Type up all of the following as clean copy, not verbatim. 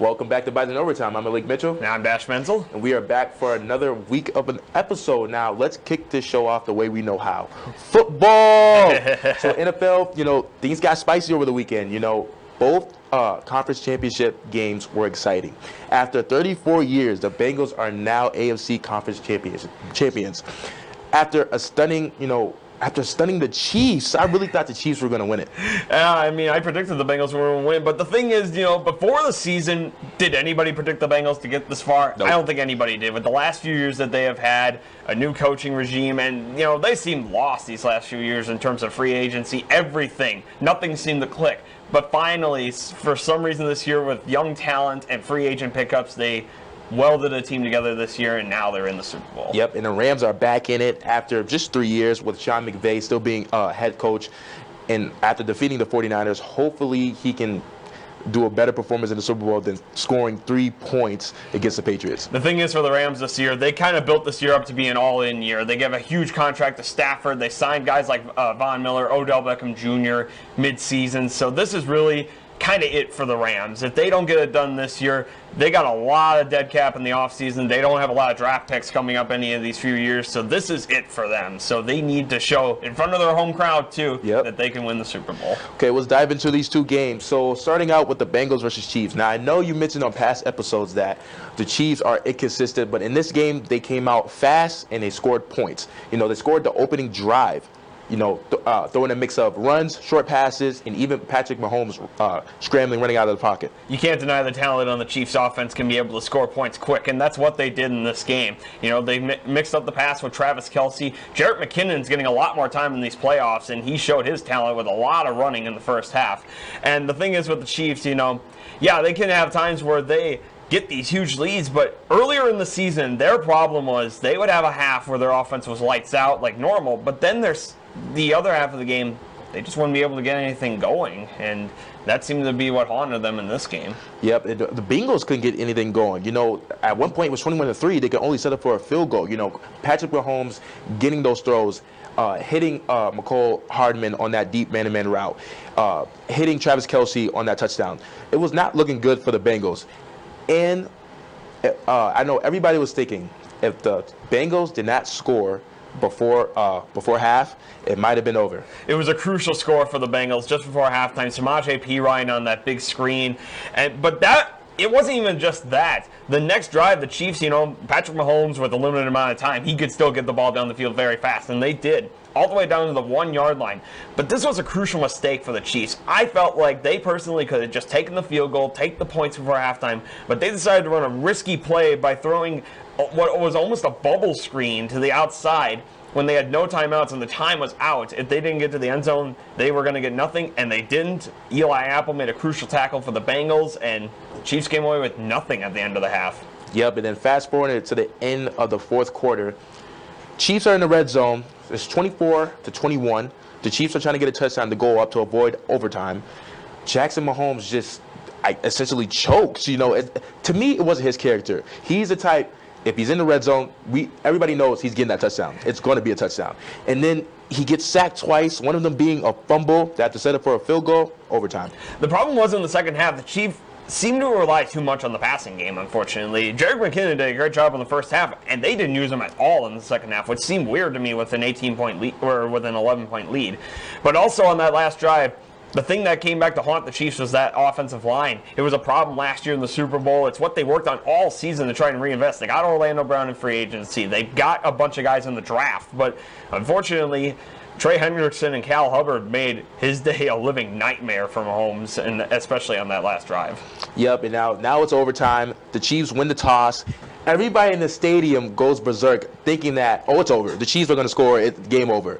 Welcome back to Bison Overtime. I'm Malik Mitchell. Now I'm Mentzel. And we are back for another week of an episode. Now, let's kick this show off the way we know how. Football! So, NFL, things got spicy over the weekend. Both conference championship games were exciting. After 34 years, the Bengals are now AFC conference champions. After stunning the Chiefs, I really thought the Chiefs were going to win it. I predicted the Bengals were going to win, but the thing is, before the season, did anybody predict the Bengals to get this far? Nope. I don't think anybody did. With the last few years that they have had a new coaching regime, and, they seemed lost these last few years in terms of free agency, everything. Nothing seemed to click. But finally, for some reason this year, with young talent and free agent pickups, they welded a team together this year, and now they're in the Super Bowl. Yep, and the Rams are back in it after just 3 years with Sean McVay still being head coach. And after defeating the 49ers, hopefully he can do a better performance in the Super Bowl than scoring 3 points against the Patriots. The thing is for the Rams this year, they kind of built this year up to be an all-in year. They gave a huge contract to Stafford. They signed guys like Von Miller, Odell Beckham Jr. mid-season. So this is really kind of it for the Rams. If they don't get it done this year, they got a lot of dead cap in the offseason. They don't have a lot of draft picks coming up any of these few years, so this is it for them. So they need to show in front of their home crowd, too, that they can win the Super Bowl. Okay, let's dive into these two games. So starting out with the Bengals versus Chiefs. Now, I know you mentioned on past episodes that the Chiefs are inconsistent, but in this game, they came out fast and they scored points. They scored the opening drive. Throwing a mix of runs, short passes, and even Patrick Mahomes scrambling, running out of the pocket. You can't deny the talent on the Chiefs' offense can be able to score points quick, and that's what they did in this game. They mixed up the pass with Travis Kelce. Jarrett McKinnon's getting a lot more time in these playoffs, and he showed his talent with a lot of running in the first half. And the thing is with the Chiefs, they can have times where they get these huge leads, but earlier in the season, their problem was they would have a half where their offense was lights out like normal, but then there's the other half of the game, they just wouldn't be able to get anything going, and that seemed to be what haunted them in this game. Yep, the Bengals couldn't get anything going. At one point it was 21-3. They could only set up for a field goal. Patrick Mahomes getting those throws, hitting McCole Hardman on that deep man-to-man route, hitting Travis Kelce on that touchdown. It was not looking good for the Bengals. And I know everybody was thinking if the Bengals did not score before half, it might have been over. It was a crucial score for the Bengals just before halftime. Samaje Perine on that big screen, but it wasn't even just that. The next drive, the Chiefs, Patrick Mahomes with a limited amount of time, he could still get the ball down the field very fast, and they did, all the way down to the 1 yard line. But this was a crucial mistake for the Chiefs. I felt like they personally could have just taken the field goal, take the points before halftime, but they decided to run a risky play by throwing what was almost a bubble screen to the outside when they had no timeouts and the time was out. If they didn't get to the end zone, they were going to get nothing, and they didn't. Eli Apple made a crucial tackle for the Bengals, and the Chiefs came away with nothing at the end of the half. Yep, and then fast forward to the end of the fourth quarter. Chiefs are in the red zone. It's 24-21. The Chiefs are trying to get a touchdown to go up to avoid overtime. Jackson Mahomes just essentially chokes. To me, it wasn't his character. He's the type, if he's in the red zone, everybody knows he's getting that touchdown. It's going to be a touchdown. And then he gets sacked twice, one of them being a fumble. They have to set up for a field goal, overtime. The problem was in the second half, the Chiefs seemed to rely too much on the passing game, unfortunately. Jarrett McKinnon did a great job in the first half, and they didn't use him at all in the second half, which seemed weird to me with an 18-point lead, or with an 11-point lead. But also on that last drive, the thing that came back to haunt the Chiefs was that offensive line. It was a problem last year in the Super Bowl. It's what they worked on all season to try and reinvest. They got Orlando Brown in free agency. They got a bunch of guys in the draft. But unfortunately, Trey Hendrickson and Cal Hubbard made his day a living nightmare for Mahomes, and especially on that last drive. Yep, and now it's overtime. The Chiefs win the toss. Everybody in the stadium goes berserk thinking that, it's over. The Chiefs are going to score. It's game over.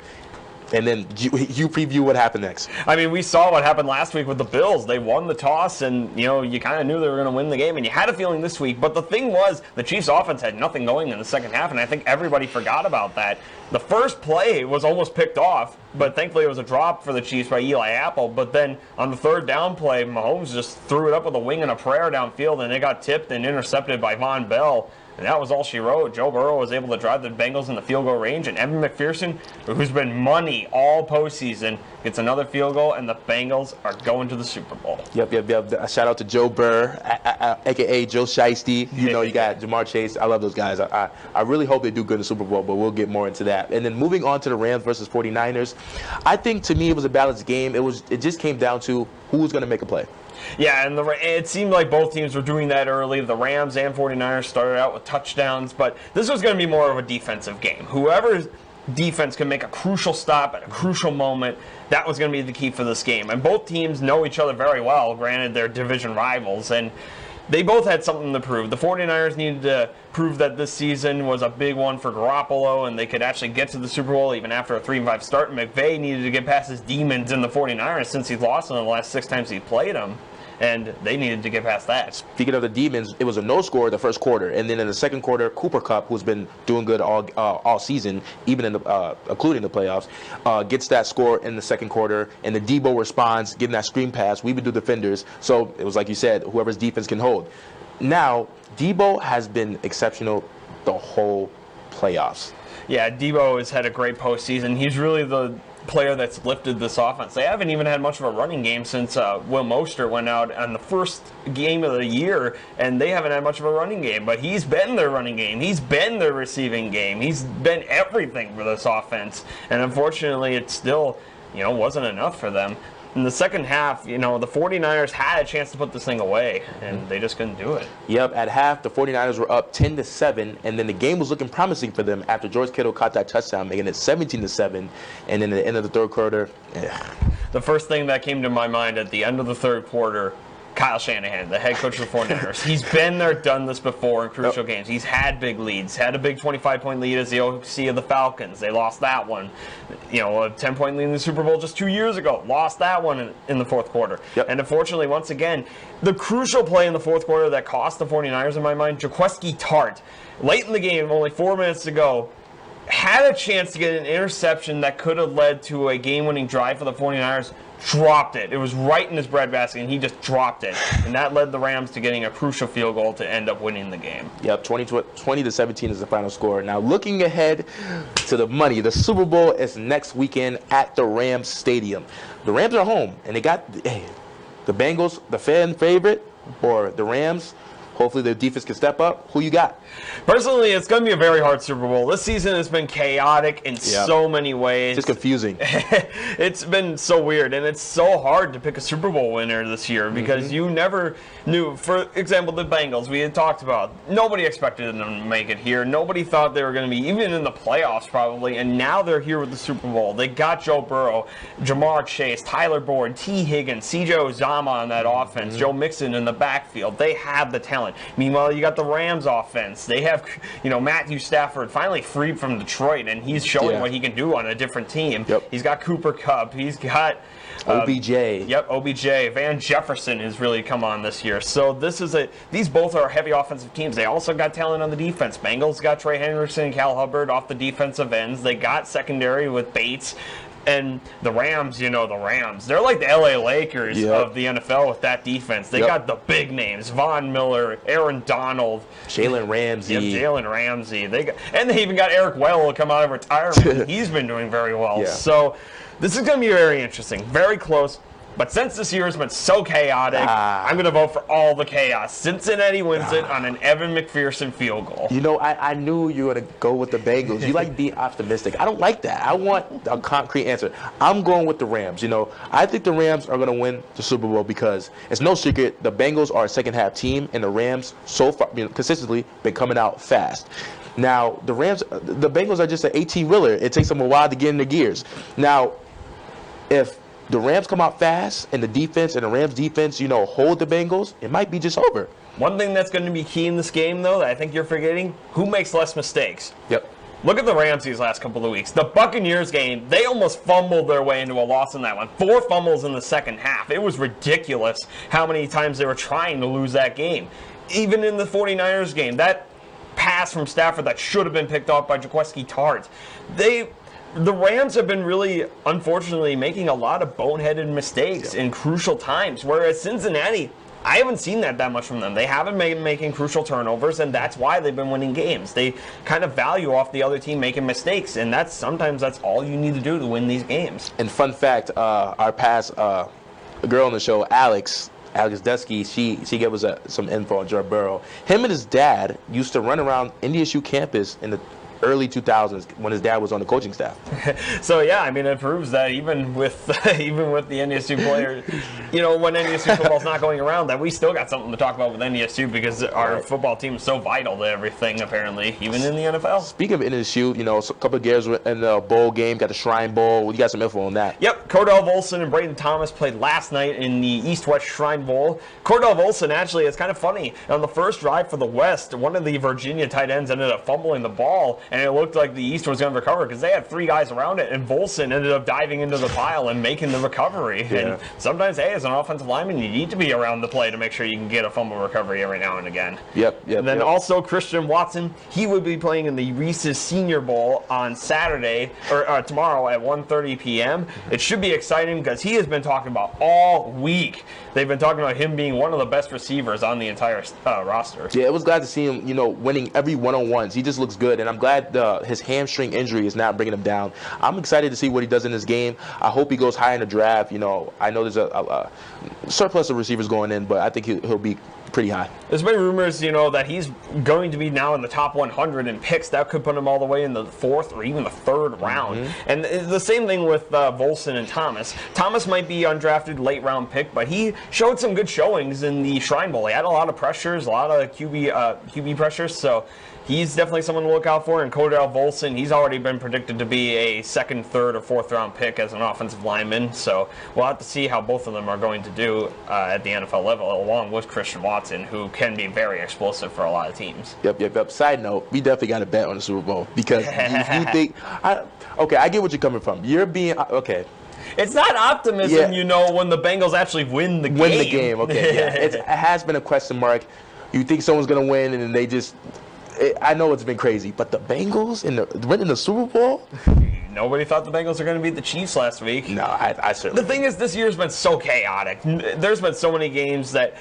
And then you preview what happened next. We saw what happened last week with the Bills. They won the toss, and you kind of knew they were going to win the game, and you had a feeling this week. But the thing was, the Chiefs' offense had nothing going in the second half, and I think everybody forgot about that. The first play was almost picked off, but thankfully it was a drop for the Chiefs by Eli Apple. But then on the third down play, Mahomes just threw it up with a wing and a prayer downfield, and it got tipped and intercepted by Von Bell. and that was all she wrote. Joe Burrow was able to drive the Bengals in the field goal range, and Evan McPherson, who's been money all postseason, gets another field goal, and the Bengals are going to the Super Bowl. Yep. A shout out to Joe Burr, a.k.a. Joe Shiesty. You know, you got Jamar Chase. I love those guys. I really hope they do good in the Super Bowl, but we'll get more into that. And then moving on to the Rams versus 49ers, I think to me it was a balanced game. It just came down to who was going to make a play. Yeah, and it seemed like both teams were doing that early. The Rams and 49ers started out with touchdowns, but this was going to be more of a defensive game. Whoever's defense can make a crucial stop at a crucial moment, that was going to be the key for this game. And both teams know each other very well, granted they're division rivals, and they both had something to prove. The 49ers needed to prove that this season was a big one for Garoppolo and they could actually get to the Super Bowl even after a 3-5 start. And McVay needed to get past his demons in the 49ers since he's lost in the last 6 times he played them. And they needed to get past that. Speaking of the demons, it was a no score the first quarter, and then in the second quarter, Cooper Kupp, who's been doing good all season, even in the including the playoffs, gets that score in the second quarter, and the Debo responds, getting that screen pass. We would do defenders, so it was like you said, whoever's defense can hold. Now, Debo has been exceptional the whole playoffs. Yeah, Debo has had a great postseason. He's really the player that's lifted this offense. They haven't even had much of a running game since Will Mostert went out on the first game of the year, and they haven't had much of a running game. But he's been their running game. He's been their receiving game. He's been everything for this offense. And unfortunately, it still, wasn't enough for them. In the second half, the 49ers had a chance to put this thing away, and they just couldn't do it. Yep, at half, the 49ers were up 10-7, and then the game was looking promising for them after George Kittle caught that touchdown, making it 17-7, and then at the end of the third quarter, The first thing that came to my mind at the end of the third quarter, Kyle Shanahan, the head coach of the 49ers. He's been there, done this before in crucial games. He's had big leads. Had a big 25-point lead as the OC of the Falcons. They lost that one. A 10-point lead in the Super Bowl just 2 years ago. Lost that one in the fourth quarter. Yep. And unfortunately, once again, the crucial play in the fourth quarter that cost the 49ers, in my mind, Jaquiski Tartt, late in the game, only 4 minutes to go, had a chance to get an interception that could have led to a game-winning drive for the 49ers, dropped it. It was right in his breadbasket, and he just dropped it. And that led the Rams to getting a crucial field goal to end up winning the game. Yep, 20-17 is the final score. Now, looking ahead to the money, the Super Bowl is next weekend at the Rams Stadium. The Rams are home, and they got the Bengals, the fan favorite, or the Rams. Hopefully the defense can step up. Who you got? Personally, it's going to be a very hard Super Bowl. This season has been chaotic in so many ways. It's just confusing. It's been so weird, and it's so hard to pick a Super Bowl winner this year because you never knew. For example, the Bengals, we had talked about. Nobody expected them to make it here. Nobody thought they were going to be even in the playoffs probably, and now they're here with the Super Bowl. They got Joe Burrow, Jamar Chase, Tyler Boyd, T. Higgins, C.J. Uzomah on that offense, Joe Mixon in the backfield. They have the talent. Meanwhile, you got the Rams offense. They have, Matthew Stafford finally freed from Detroit, and he's showing what he can do on a different team. Yep. He's got Cooper Kupp. He's got OBJ. OBJ. Van Jefferson has really come on this year. So these both are heavy offensive teams. They also got talent on the defense. Bengals got Trey Hendrickson and Cal Hubbard off the defensive ends. They got secondary with Bates. And the Rams, the Rams. They're like the LA Lakers of the NFL with that defense. They got the big names: Von Miller, Aaron Donald, Jalen Ramsey. Jalen Ramsey. And they even got Eric Weddle to come out of retirement. He's been doing very well. Yeah. So this is going to be very interesting, very close. But since this year has been so chaotic, I'm going to vote for all the chaos. Cincinnati wins it on an Evan McPherson field goal. I knew you were going to go with the Bengals. You like being optimistic. I don't like that. I want a concrete answer. I'm going with the Rams. I think the Rams are going to win the Super Bowl because it's no secret the Bengals are a second-half team, and the Rams so far, consistently been coming out fast. Now, the Bengals are just an 18-wheeler. It takes them a while to get in the gears. Now, if the Rams come out fast and the defense and the Rams defense, hold the Bengals, it might be just over. One thing that's going to be key in this game, though, that I think you're forgetting, who makes less mistakes? Yep. Look at the Rams these last couple of weeks. The Buccaneers game, they almost fumbled their way into a loss in that one. 4 fumbles in the second half. It was ridiculous how many times they were trying to lose that game. Even in the 49ers game, that pass from Stafford that should have been picked off by Jaquiski Tartt. The Rams have been really, unfortunately, making a lot of boneheaded mistakes in crucial times, whereas Cincinnati, I haven't seen that much from them. They haven't been making crucial turnovers, and that's why they've been winning games. They kind of value off the other team making mistakes, and sometimes that's all you need to do to win these games. And fun fact, our past girl on the show, Alex Dusky, she gave us some info on Joe Burrow. Him and his dad used to run around NDSU campus in the early 2000s when his dad was on the coaching staff. So yeah, I mean, it proves that even with the NDSU players, when NDSU football's not going around, that we still got something to talk about with NDSU because our football team is so vital to everything, apparently, even in the NFL. Speaking of NDSU, a couple of gears in the bowl game, got the Shrine Bowl. You got some info on that? Yep, Cordell Volson and Braden Thomas played last night in the East-West Shrine Bowl. Cordell Volson, actually, it's kind of funny. On the first drive for the West, one of the Virginia tight ends ended up fumbling the ball, and it looked like the East was going to recover because they had 3 guys around it, and Volson ended up diving into the pile and making the recovery. Yeah. And sometimes, hey, as an offensive lineman, you need to be around the play to make sure you can get a fumble recovery every now and again. Yep. And then also Christian Watson, he would be playing in the Reese's Senior Bowl on Saturday, or tomorrow at 1:30 p.m. It should be exciting because he has been talking about all week. They've been talking about him being one of the best receivers on the entire roster. Yeah, it was glad to see him, winning every one-on-ones. He just looks good, and I'm glad his hamstring injury is not bringing him down. I'm excited to see what he does in this game. I hope he goes high in the draft. I know there's a surplus of receivers going in, but I think he'll be pretty high. There's been rumors, that he's going to be now in the top 100 in picks. That could put him all the way in the 4th or even the 3rd round. Mm-hmm. And the same thing with Volson and Thomas. Thomas might be undrafted late round pick, but he showed some good showings in the Shrine Bowl. He had a lot of pressures, a lot of QB pressures, so he's definitely someone to look out for. And Cordell Volson, he's already been predicted to be a 2nd, 3rd, or 4th round pick as an offensive lineman. So we'll have to see how both of them are going to do at the NFL level, along with Christian Watson, who can be very explosive for a lot of teams. Yep. Side note, we definitely got to bet on the Super Bowl because you think, I get what you're coming from. You're being, okay. It's not optimism, when the Bengals actually win the game. Okay. Yeah. It has been a question mark. You think someone's going to win, and then they just... I know it's been crazy, but the Bengals winning the Super Bowl? Nobody thought the Bengals were going to beat the Chiefs last week. No, I certainly. The thing is, this year's been so chaotic. There's been so many games that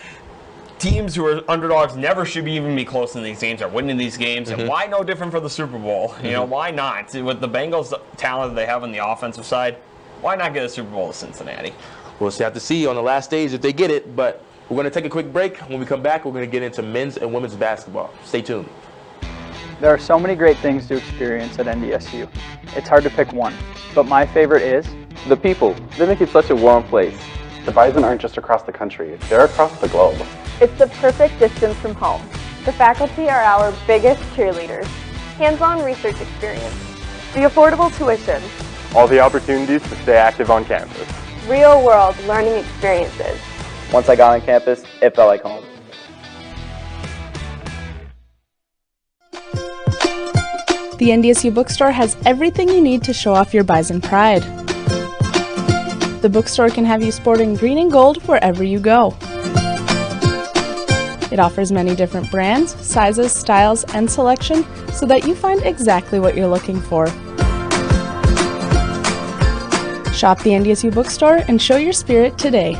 teams who are underdogs never should even be close in these games are winning these games. Mm-hmm. And why no different for the Super Bowl? Mm-hmm. Why not? With the Bengals' talent they have on the offensive side, why not get a Super Bowl to Cincinnati? We'll have to see on the last stage if they get it, but we're going to take a quick break. When we come back, we're going to get into men's and women's basketball. Stay tuned. There are so many great things to experience at NDSU. It's hard to pick one, but my favorite is the people. They make it such a warm place. The Bison aren't just across the country, they're across the globe. It's the perfect distance from home. The faculty are our biggest cheerleaders. Hands-on research experience. The affordable tuition. All the opportunities to stay active on campus. Real-world learning experiences. Once I got on campus, it felt like home. The NDSU bookstore has everything you need to show off your Bison pride. The bookstore can have you sporting green and gold wherever you go. It offers many different brands, sizes, styles, and selection so that you find exactly what you're looking for. Shop the NDSU bookstore and show your spirit today.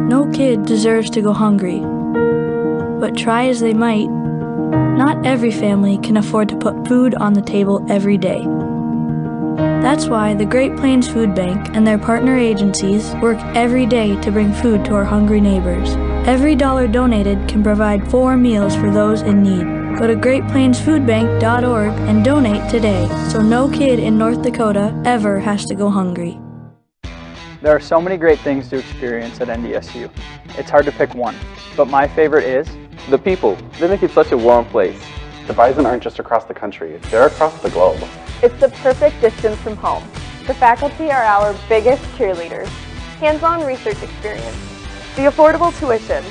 No kid deserves to go hungry, but try as they might, not every family can afford to put food on the table every day. That's why the Great Plains Food Bank and their partner agencies work every day to bring food to our hungry neighbors. Every dollar donated can provide 4 meals for those in need. Go to greatplainsfoodbank.org and donate today so no kid in North Dakota ever has to go hungry. There are so many great things to experience at NDSU. It's hard to pick one, but my favorite is the people. They make it such a warm place. The Bison aren't just across the country, they're across the globe. It's the perfect distance from home. The faculty are our biggest cheerleaders. Hands-on research experience. The affordable tuition.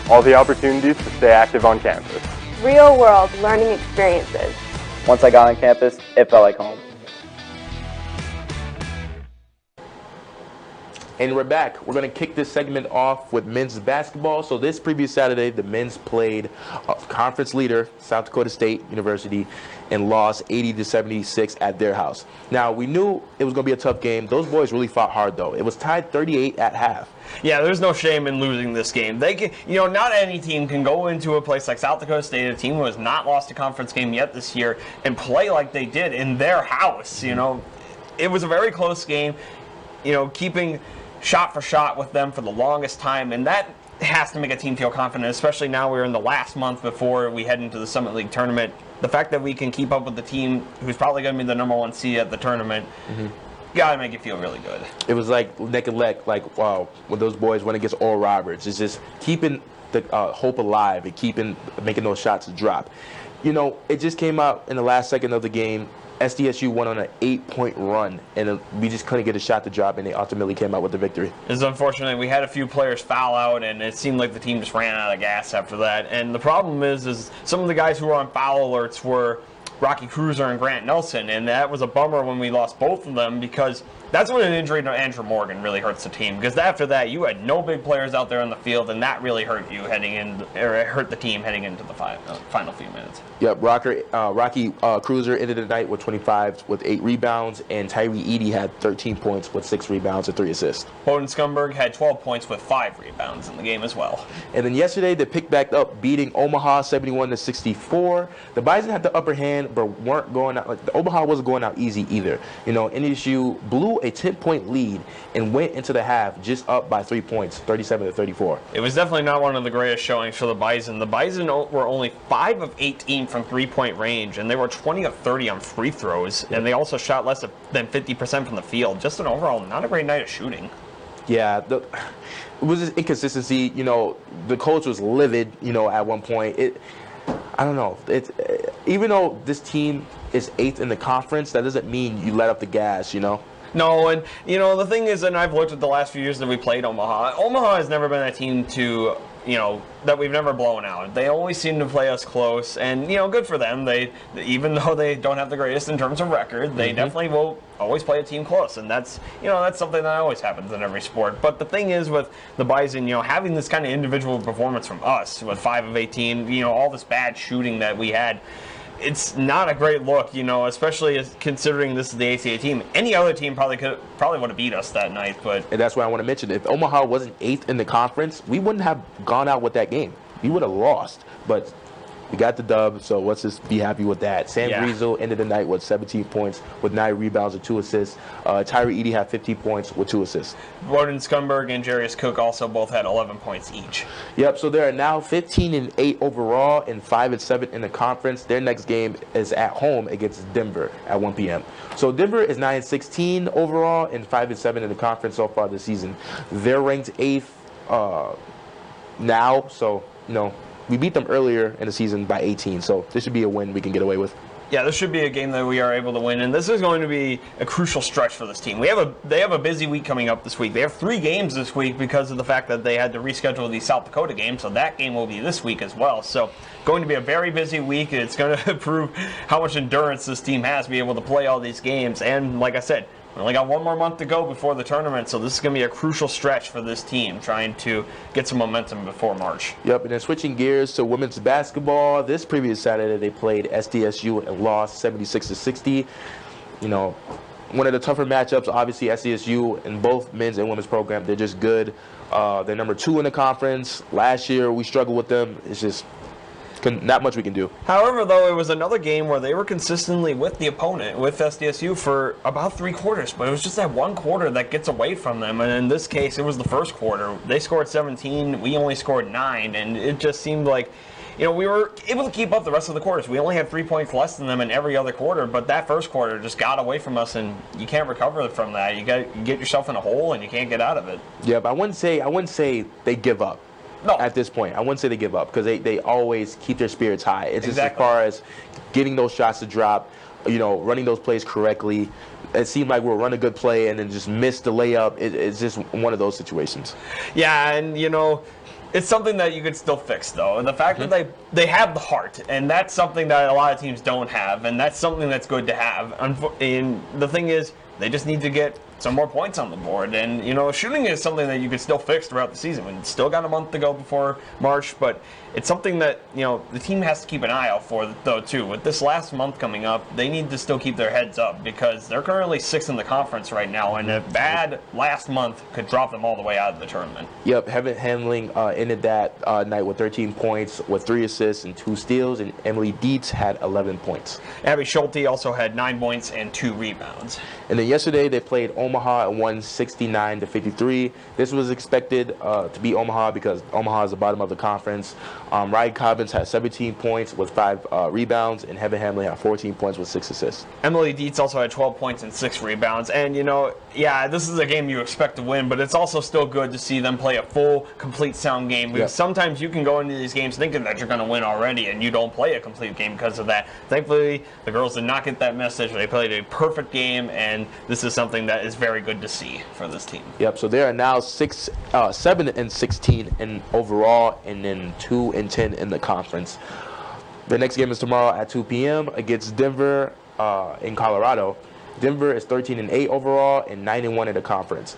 All the opportunities to stay active on campus. Real-world learning experiences. Once I got on campus, it felt like home. And we're back. We're going to kick this segment off with men's basketball. So this previous Saturday, the men's played conference leader, South Dakota State University, and lost 80-76 at their house. Now, we knew it was going to be a tough game. Those boys really fought hard, though. It was tied 38 at half. Yeah, there's no shame in losing this game. They can, not any team can go into a place like South Dakota State, a team who has not lost a conference game yet this year, and play like they did in their house. It was a very close game. Keeping shot for shot with them for the longest time, and that has to make a team feel confident, especially now we're in the last month before we head into the Summit League tournament. The fact that we can keep up with the team who's probably going to be the #1 seed at the tournament, gotta make you feel really good. It was like neck and neck, like, wow, when those boys went against Oral Roberts. It's just keeping the hope alive and making those shots drop. It just came out in the last second of the game. SDSU went on an 8-point run, and we just couldn't get a shot to drop, and they ultimately came out with the victory. It's unfortunate. We had a few players foul out, and it seemed like the team just ran out of gas after that. And the problem is some of the guys who were on foul alerts were Rocky Cruiser and Grant Nelson, and that was a bummer when we lost both of them, because that's when an injury to Andrew Morgan really hurts the team. Because after that, you had no big players out there on the field, and that really hurt you it hurt the team heading into the final few minutes. Yep, Rocky Cruiser ended the night with 25 with 8 rebounds, and Tyree Edey had 13 points with 6 rebounds and 3 assists. Bowden Scumberg had 12 points with 5 rebounds in the game as well. And then yesterday, they picked back up, beating Omaha 71-64. The Bison had the upper hand, but weren't going out. Like, the Omaha wasn't going out easy either. NDSU blew a 10-point lead and went into the half just up by 3 points, 37-34. It was definitely not one of the greatest showings for the Bison. The Bison were only 5 of 18 from 3-point range, and they were 20 of 30 on free throws, and they also shot less than 50% from the field. Just an overall not a great night of shooting. Yeah, it was just inconsistency. The coach was livid, at one point. I don't know. Even though this team is 8th in the conference, that doesn't mean you let up the gas, No, and the thing is, and I've looked at the last few years that we played Omaha. Omaha has never been a team to, that we've never blown out. They always seem to play us close, and good for them. They, even though they don't have the greatest in terms of record, they definitely will always play a team close, and that's that's something that always happens in every sport. But the thing is with the Bison, having this kind of individual performance from us with 5 of 18, all this bad shooting that we had. It's not a great look, especially considering this is the ACA team. Any other team probably would have beat us that night, but and that's why I want to mention, if Omaha wasn't 8th in the conference, we wouldn't have gone out with that game. We would have lost, but we got the dub, so let's just be happy with that. Sam Griesel ended the night with 17 points with 9 rebounds and 2 assists. Tyree Edey had 15 points with 2 assists. Bowden Scumberg and Jarius Cook also both had 11 points each. Yep, so they're now 15-8 overall and 5-7 in the conference. Their next game is at home against Denver at 1 p.m. So Denver is 9-16 overall and 5-7 in the conference so far this season. They're ranked 8th now, so we beat them earlier in the season by 18, so this should be a win we can get away with. Yeah, this should be a game that we are able to win, and this is going to be a crucial stretch for this team. They have a busy week coming up this week. They have 3 games this week because of the fact that they had to reschedule the South Dakota game, so that game will be this week as well. So going to be a very busy week. It's going to prove how much endurance this team has to be able to play all these games, and like I said, we only got 1 more month to go before the tournament, so this is going to be a crucial stretch for this team, trying to get some momentum before March. Yep, and then switching gears to women's basketball, this previous Saturday they played SDSU and lost 76-60. One of the tougher matchups, obviously SDSU in both men's and women's program, they're just good. They're number 2 in the conference. Last year we struggled with them. It's just not much we can do. However, though, it was another game where they were consistently with the opponent, with SDSU, for about 3 quarters. But it was just that 1 quarter that gets away from them. And in this case, it was the first quarter. They scored 17. We only scored 9. And it just seemed like, we were able to keep up the rest of the quarters. We only had 3 points less than them in every other quarter. But that first quarter just got away from us, and you can't recover from that. You get yourself in a hole, and you can't get out of it. Yeah, but I wouldn't say they give up. No. At this point, I wouldn't say they give up because they always keep their spirits high. It's Exactly. just as far as getting those shots to drop, running those plays correctly. It seemed like we'll run a good play and then just miss the layup. It's just one of those situations. Yeah, and it's something that you could still fix, though. And the fact that they have the heart, and that's something that a lot of teams don't have, and that's something that's good to have. And the thing is, they just need to get some more points on the board. And, shooting is something that you can still fix throughout the season. We've still got a month to go before March, but it's something that, the team has to keep an eye out for, though, too. With this last month coming up, they need to still keep their heads up because they're currently 6th in the conference right now, and a bad last month could drop them all the way out of the tournament. Yep, Heaven Handling ended that night with 13 points, with 3 assists and 2 steals, and Emily Dietz had 11 points. Abby Schulte also had 9 points and 2 rebounds. And then yesterday they played Omaha and won 69-53. This was expected to be Omaha because Omaha is the bottom of the conference. Ryan Cobbins had 17 points with 5 rebounds, and Heaven Handling had 14 points with 6 assists. Emily Dietz also had 12 points and 6 rebounds. And, this is a game you expect to win, but it's also still good to see them play a full, complete, sound game. Because sometimes you can go into these games thinking that you're going to win already, and you don't play a complete game because of that. Thankfully, the girls did not get that message. They played a perfect game, and this is something that is very good to see for this team. Yep, so they are now 7-16 in overall, and then 2-10 in the conference. The next game is tomorrow at 2 p.m. against Denver in Colorado. Denver is 13-8 overall and 9-1 in the conference.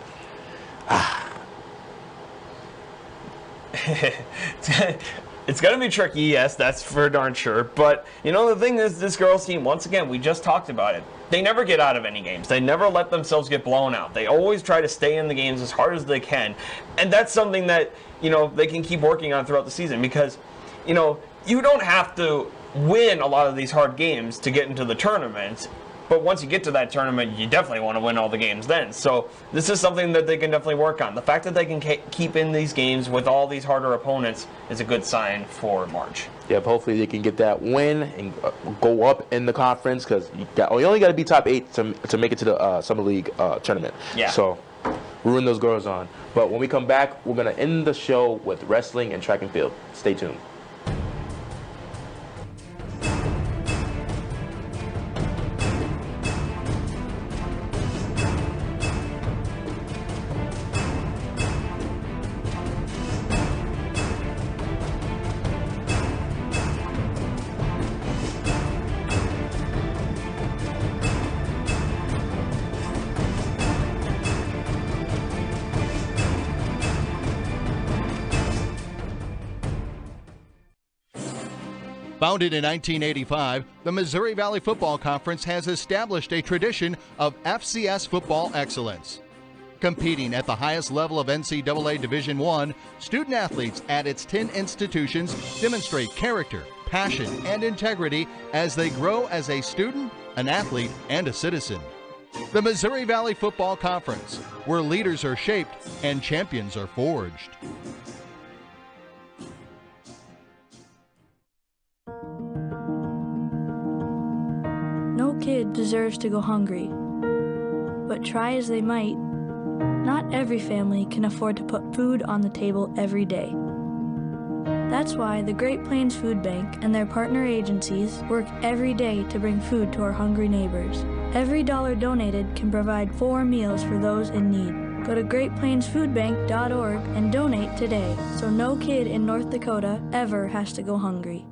It's going to be tricky, yes, that's for darn sure. But, the thing is, this girls' team, once again, we just talked about it. They never get out of any games. They never let themselves get blown out. They always try to stay in the games as hard as they can. And that's something that, they can keep working on throughout the season because, you don't have to win a lot of these hard games to get into the tournament. But once you get to that tournament, you definitely want to win all the games then. So this is something that they can definitely work on. The fact that they can keep in these games with all these harder opponents is a good sign for March. Yep, hopefully they can get that win and go up in the conference because you only got to be top 8 to make it to the Summer League tournament. Yeah. So ruin those girls on. But when we come back, we're going to end the show with wrestling and track and field. Stay tuned. Founded in 1985, the Missouri Valley Football Conference has established a tradition of FCS football excellence. Competing at the highest level of NCAA Division I, student athletes at its 10 institutions demonstrate character, passion, and integrity as they grow as a student, an athlete, and a citizen. The Missouri Valley Football Conference, where leaders are shaped and champions are forged. No kid deserves to go hungry, but try as they might, not every family can afford to put food on the table every day. That's why the Great Plains Food Bank and their partner agencies work every day to bring food to our hungry neighbors. Every dollar donated can provide 4 meals for those in need. Go to greatplainsfoodbank.org and donate today so no kid in North Dakota ever has to go hungry.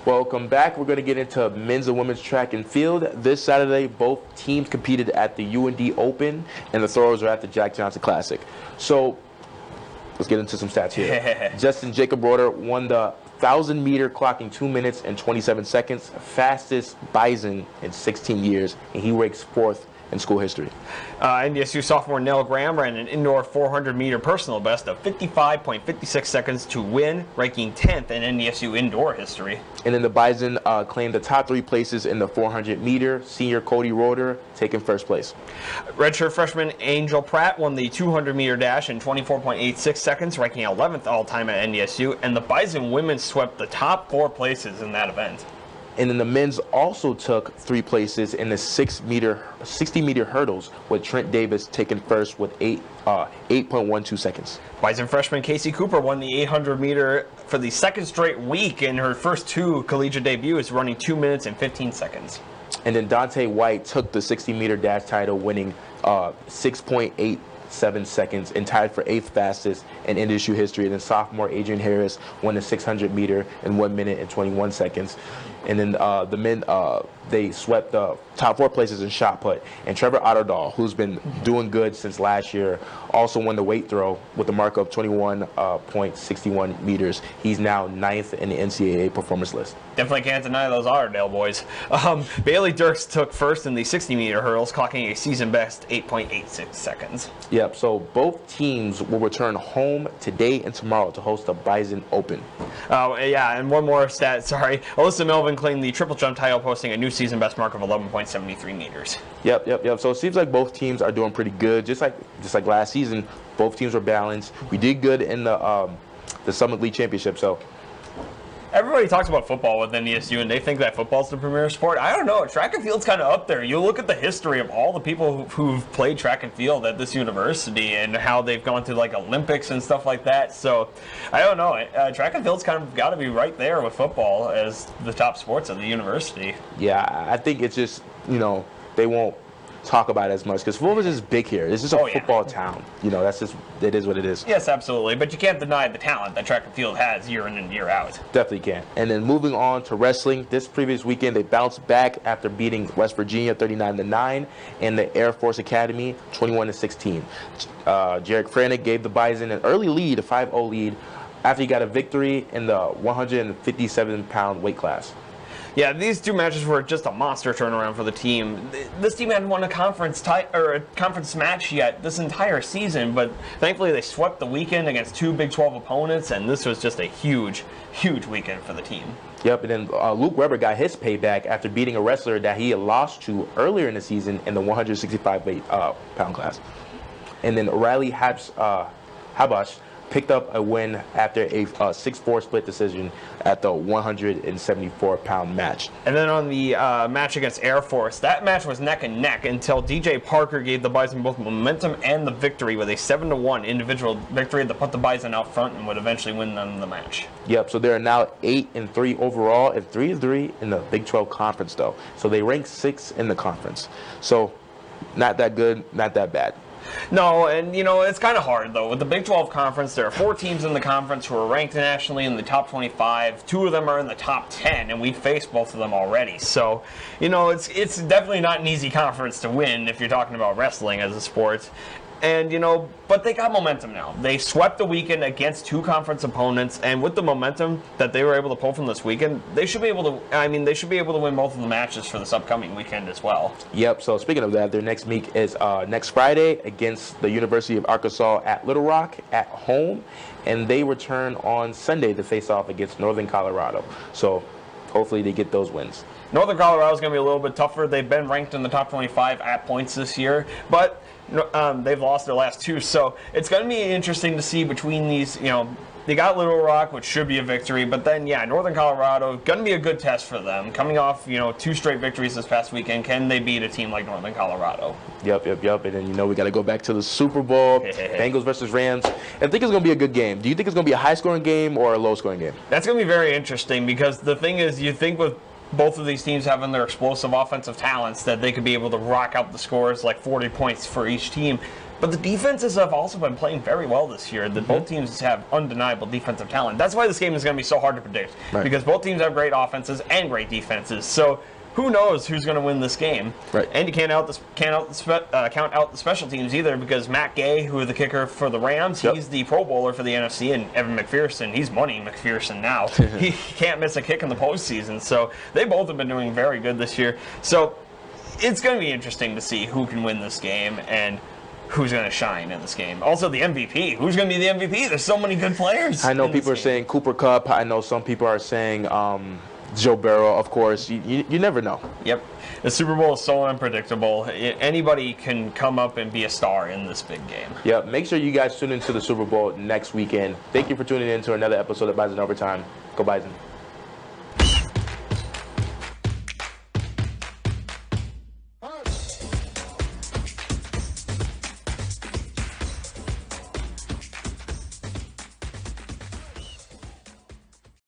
Welcome back. We're going to get into men's and women's track and field. This Saturday, both teams competed at the UND Open, and the throwers are at the Jack Johnson Classic. So, let's get into some stats here. Justin Jacob Roeder won the 1,000-meter, clocking 2 minutes and 27 seconds, fastest Bison in 16 years, and he ranks 4th in school history. NDSU sophomore Nell Graham ran an indoor 400-meter personal best of 55.56 seconds to win, ranking 10th in NDSU indoor history. And then the Bison claimed the top 3 places in the 400-meter. Senior Cody Roeder taking 1st place. Redshirt freshman Angel Pratt won the 200-meter dash in 24.86 seconds, ranking 11th all-time at NDSU. And the Bison women swept the top 4 places in that event. And then the men's also took 3 places in the 60-meter hurdles, with Trent Davis taking first with 8.12 seconds. Bison freshman Casey Cooper won the 800-meter for the second straight week in her first 2 collegiate debuts, running 2 minutes and 15 seconds. And then Dante White took the 60-meter dash title, winning 6.87 seconds and tied for 8th fastest in industry history. And then sophomore Adrian Harris won the 600-meter in 1 minute and 21 seconds. And then the men, they swept the top 4 places in shot put. And Trevor Otterdahl, who's been doing good since last year, also won the weight throw with a mark of 21.61 meters. He's now 9th in the NCAA performance list. Definitely can't deny those Otterdale boys. Bailey Dirks took first in the 60-meter hurdles, clocking a season best 8.86 seconds. Yep, so both teams will return home today and tomorrow to host the Bison Open. Yeah, and one more stat, sorry. Alyssa Melvin claimed the triple jump title, posting a new season best mark of 11.73 meters. Yep. So it seems like both teams are doing pretty good. Just like last season, both teams were balanced. We did good in the Summit League Championship, so. Everybody talks about football with NDSU, and they think that football's the premier sport. I don't know. Track and field's kind of up there. You look at the history of all the people who've played track and field at this university and how they've gone to like Olympics and stuff like that. So I don't know. Track and field's kind of got to be right there with football as the top sports at the university. Yeah, I think it's just, they won't talk about it as much because football is just big here. It's just a football town. That's just, it is what it is. Yes, absolutely. But you can't deny the talent that track and field has year in and year out. Definitely can. And then moving on to wrestling, this previous weekend they bounced back after beating West Virginia 39-9 and the Air Force Academy 21-16. Jarek Franick gave the Bison an early lead, a 5-0 lead, after he got a victory in the 157-pound weight class. Yeah, these 2 matches were just a monster turnaround for the team. This team hadn't won a conference match yet this entire season, but thankfully they swept the weekend against 2 Big 12 opponents, and this was just a huge, huge weekend for the team. Yep, and then Luke Weber got his payback after beating a wrestler that he had lost to earlier in the season in the 165-pound class. And then Riley Habash picked up a win after a 6-4 split decision at the 174-pound match. And then on the match against Air Force, that match was neck and neck until DJ Parker gave the Bison both momentum and the victory with a 7-1 individual victory that put the Bison out front and would eventually win them the match. Yep, so they're now 8-3 overall and 3-3 in the Big 12 conference though. So they rank 6th in the conference. So not that good, not that bad. No, and it's kind of hard though. With the Big 12 conference, there are 4 teams in the conference who are ranked nationally in the top 25. 2 of them are in the top 10, and we faced both of them already. So, it's definitely not an easy conference to win if you're talking about wrestling as a sport. And, but they got momentum now. They swept the weekend against 2 conference opponents, and with the momentum that they were able to pull from this weekend, they should be able to win both of the matches for this upcoming weekend as well. Yep, so speaking of that, their next meet is next Friday against the University of Arkansas at Little Rock at home, and they return on Sunday to face off against Northern Colorado. So hopefully they get those wins. Northern Colorado is going to be a little bit tougher. They've been ranked in the top 25 at points this year, but they've lost their last 2, so it's going to be interesting to see between these. They got Little Rock, which should be a victory, but then Northern Colorado going to be a good test for them. Coming off 2 straight victories this past weekend, can they beat a team like Northern Colorado? Yep. And then we got to go back to the Super Bowl, Bengals versus Rams. I think it's going to be a good game. Do you think it's going to be a high-scoring game or a low-scoring game? That's going to be very interesting because the thing is, you think with both of these teams having their explosive offensive talents that they could be able to rock out the scores like 40 points for each team. But the defenses have also been playing very well this year. Both teams have undeniable defensive talent. That's why this game is going to be so hard to predict, because both teams have great offenses and great defenses. So who knows who's going to win this game? Right. And you can't count out the special teams either, because Matt Gay, who is the kicker for the Rams, he's the Pro Bowler for the NFC, and Evan McPherson, he's Money McPherson now. He can't miss a kick in the postseason. So they both have been doing very good this year. So it's going to be interesting to see who can win this game and who's going to shine in this game. Also, the MVP. Who's going to be the MVP? There's so many good players. I know people are saying Cooper Kupp. I know some people are saying Joe Burrow, of course. You never know. Yep. The Super Bowl is so unpredictable. Anybody can come up and be a star in this big game. Yep. Make sure you guys tune into the Super Bowl next weekend. Thank you for tuning in to another episode of Bison Overtime. Go Bison.